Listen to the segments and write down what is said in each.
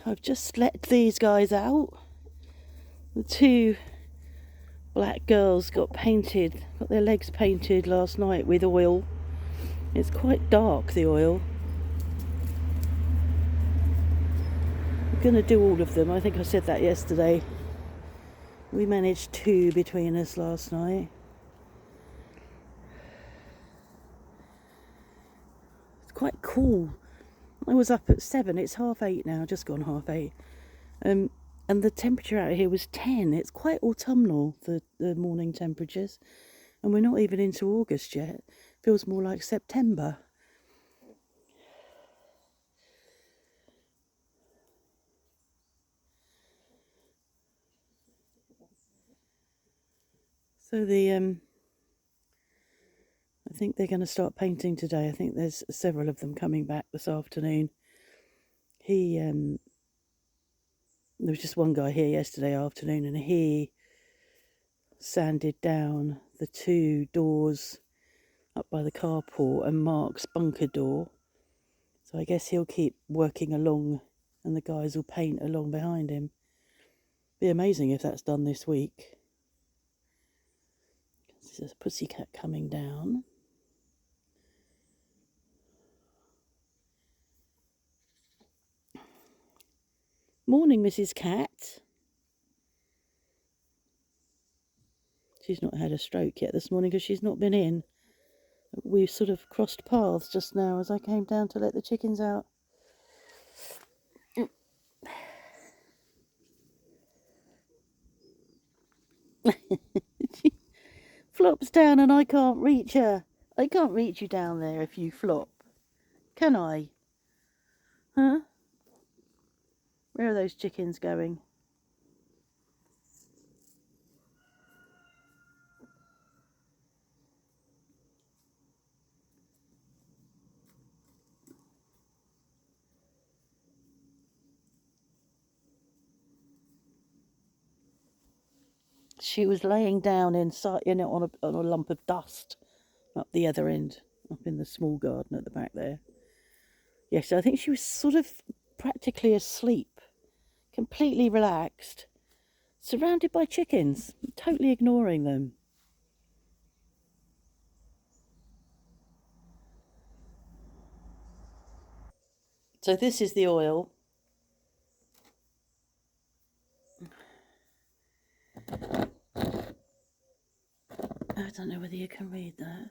I've just let these guys out. The two black girls got their legs painted last night with oil. It's quite dark, the oil. I'm going to do all of them. I think I said that yesterday. We managed 2 between us last night. It's quite cool. I was up at 7. It's 8:30 now, just gone 8:30. And the temperature out here was 10. It's quite autumnal, the morning temperatures. And we're not even into August yet. Feels more like September. So I think they're going to start painting today. I think there's several of them coming back this afternoon. There was just one guy here yesterday afternoon, and he sanded down the 2 doors up by the carport and Mark's bunker door. So I guess he'll keep working along and the guys will paint along behind him. Be amazing if that's done this week. There's a pussycat coming down. Morning, Mrs. Cat. She's not had a stroke yet this morning because she's not been in. We sort of crossed paths just now as I came down to let the chickens out. She flops down and I can't reach her. I can't reach you down there if you flop. Can I? Huh? Where are those chickens going? She was laying down on a lump of dust up the other end, up in the small garden at the back there. Yes, I think she was sort of practically asleep, completely relaxed, surrounded by chickens, totally ignoring them. So this is the oil. I don't know whether you can read that.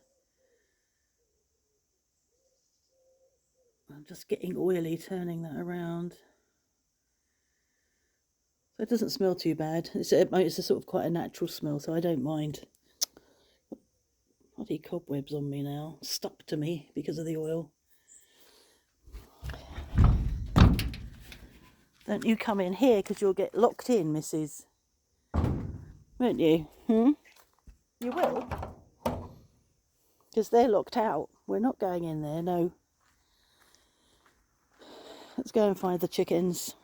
I'm just getting oily, turning that around. So it doesn't smell too bad. It's a sort of quite a natural smell, so I don't mind. Bloody cobwebs on me now, stuck to me because of the oil. Don't you come in here because you'll get locked in, missus. Won't you? You will? Because they're locked out. We're not going in there, no. Let's go and find the chickens.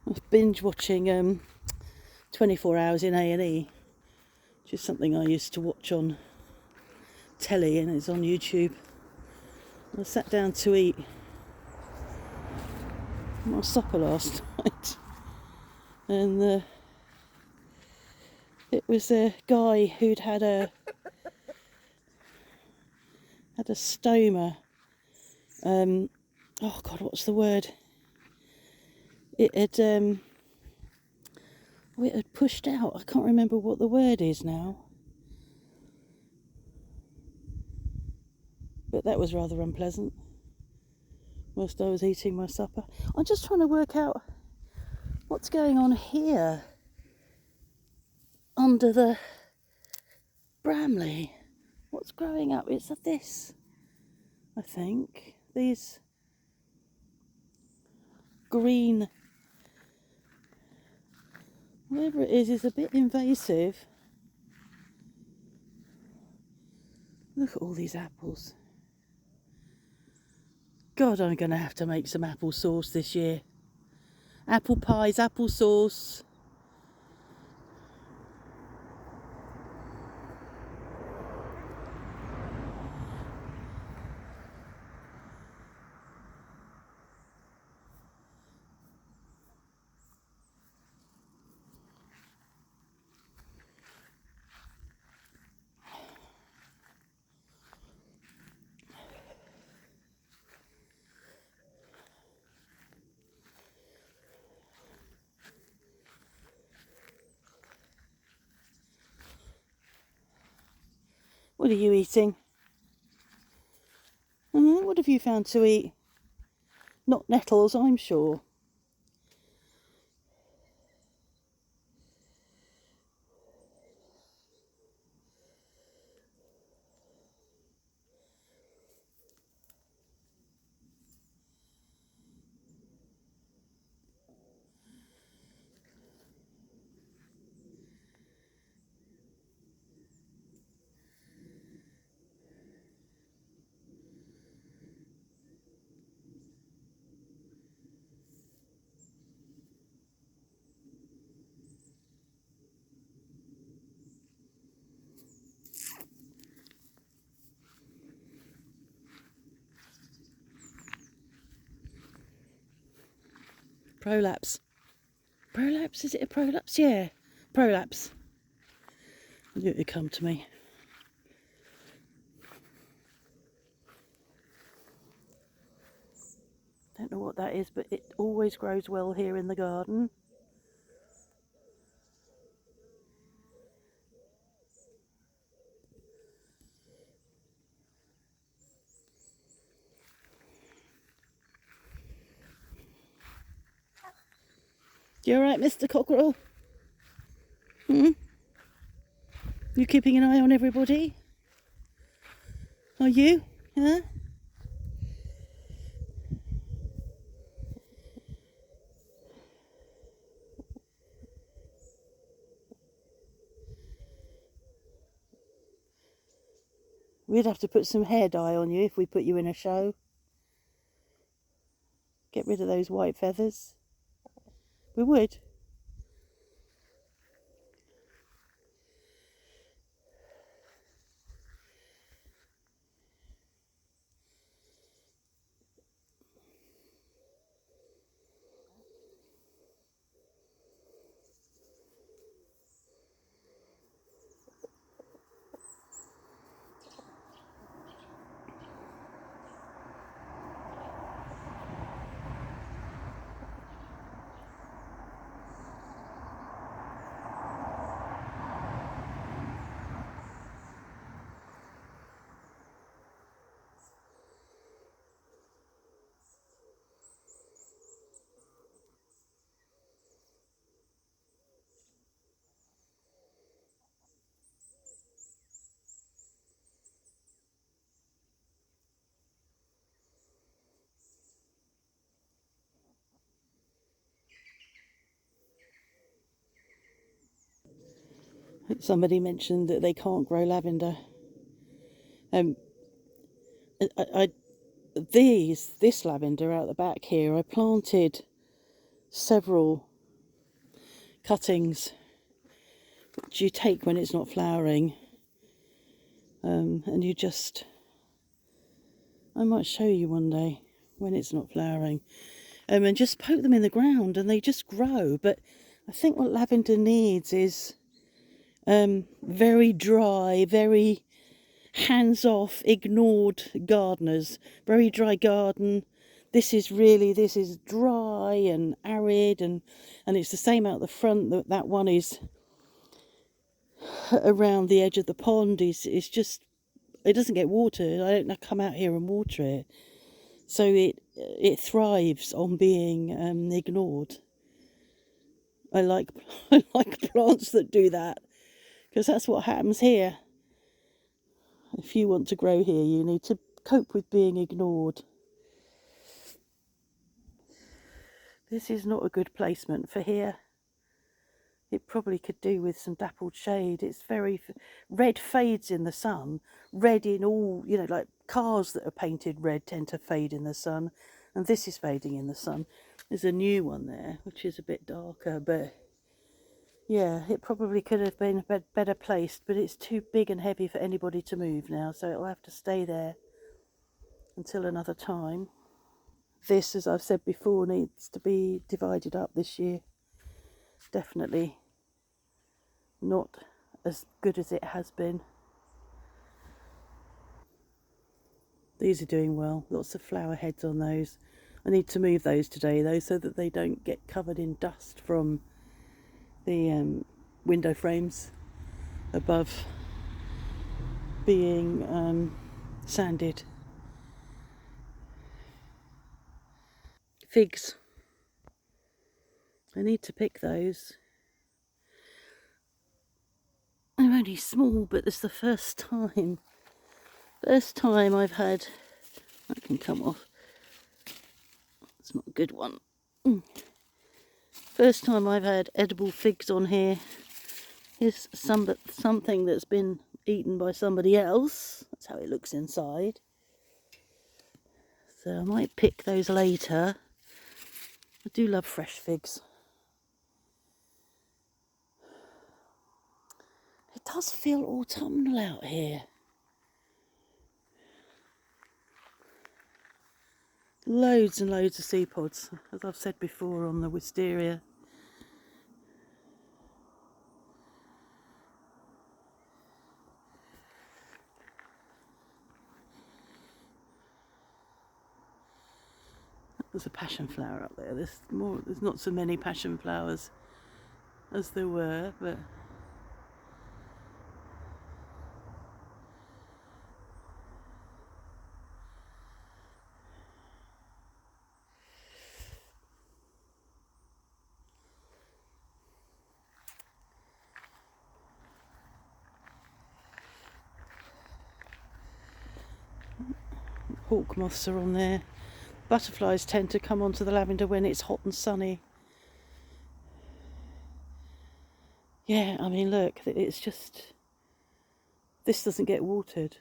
I've binge watching 24 Hours in A&E, which is something I used to watch on telly, and it's on YouTube. I sat down to eat my supper last night, and it was a guy who'd had a stoma. Oh God, what's the word? It had pushed out. I can't remember what the word is now. But that was rather unpleasant whilst I was eating my supper. I'm just trying to work out what's going on here under the Bramley. What's growing up? It's this, I think. These green, whatever it is a bit invasive. Look at all these apples. God, I'm going to have to make some apple sauce this year. Apple pies, apple sauce. What are you eating? What have you found to eat? Not nettles, I'm sure. Prolapse. Prolapse? Is it a prolapse? Yeah. Prolapse. I knew it would come to me. Don't know what that is, but it always grows well here in the garden. You alright, Mr. Cockerel? You keeping an eye on everybody? Are you? Huh? We'd have to put some hair dye on you if we put you in a show. Get rid of those white feathers. We would. Somebody mentioned that they can't grow lavender. Um, this lavender out the back here, I planted several cuttings which you take when it's not flowering, and you just, I might show you one day when it's not flowering, and just poke them in the ground and they just grow. But I think what lavender needs is very dry, very hands-off, ignored gardeners. Very dry garden. This is dry and arid, and it's the same out the front. That one is around the edge of the pond. Is just, it doesn't get watered. I don't come out here and water it, so it thrives on being ignored. I like I like plants that do that, because that's what happens here. If you want to grow here, you need to cope with being ignored. This is not a good placement for here. It probably could do with some dappled shade. It's very red, fades in the sun. Red in all, like cars that are painted red tend to fade in the sun, and this is fading in the sun. There's a new one there, which is a bit darker, but yeah, it probably could have been better placed, but it's too big and heavy for anybody to move now, so it'll have to stay there until another time. This, as I've said before, needs to be divided up this year. Definitely not as good as it has been. These are doing well. Lots of flower heads on those. I need to move those today though, so that they don't get covered in dust from the window frames above being sanded. Figs. I need to pick those. They're only small, but it's the first time I've had, that can come off, it's not a good one. First time I've had edible figs on here. Here's something that's been eaten by somebody else. That's how it looks inside. So I might pick those later. I do love fresh figs. It does feel autumnal out here. Loads and loads of sea pods, as I've said before, on the wisteria. There's a passion flower up there. There's not so many passion flowers as there were, but hawk moths are on there. Butterflies tend to come onto the lavender when it's hot and sunny. Yeah, I mean, look, it's just, this doesn't get watered.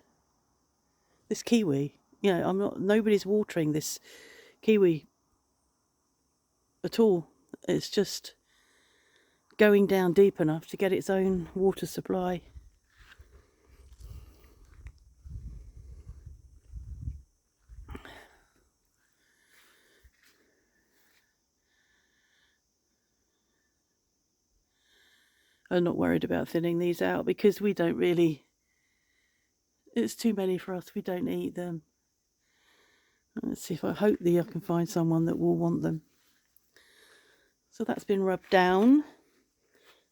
This kiwi, you know, nobody's watering this kiwi at all. It's just going down deep enough to get its own water supply. I'm not worried about thinning these out because we don't really, it's too many for us, we don't eat them. Let's see if I can find someone that will want them. So that's been rubbed down.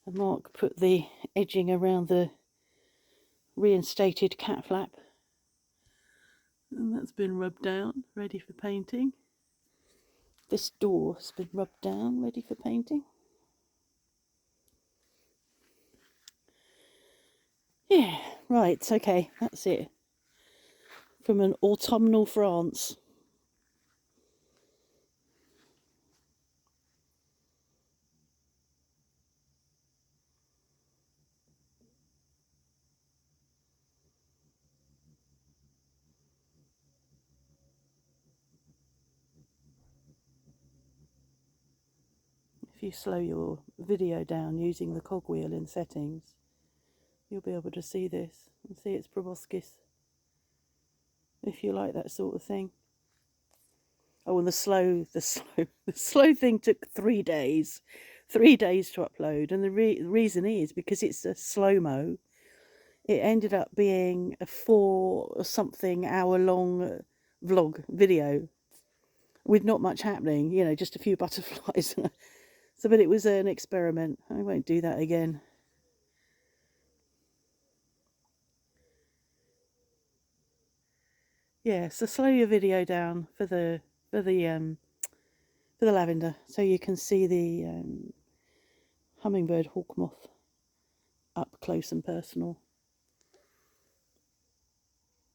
And Mark put the edging around the reinstated cat flap. And that's been rubbed down, ready for painting. This door has been rubbed down, ready for painting. Yeah, right, okay, that's it. From an autumnal France. If you slow your video down using the cogwheel in settings, you'll be able to see this and see its proboscis, if you like that sort of thing. Oh, and the slow thing took 3 days. 3 days to upload, and the reason is because it's a slow-mo. It ended up being a 4-something hour long vlog video with not much happening, you know, just a few butterflies. So, but it was an experiment. I won't do that again. Yeah, so slow your video down for the lavender, so you can see the hummingbird hawk moth up close and personal.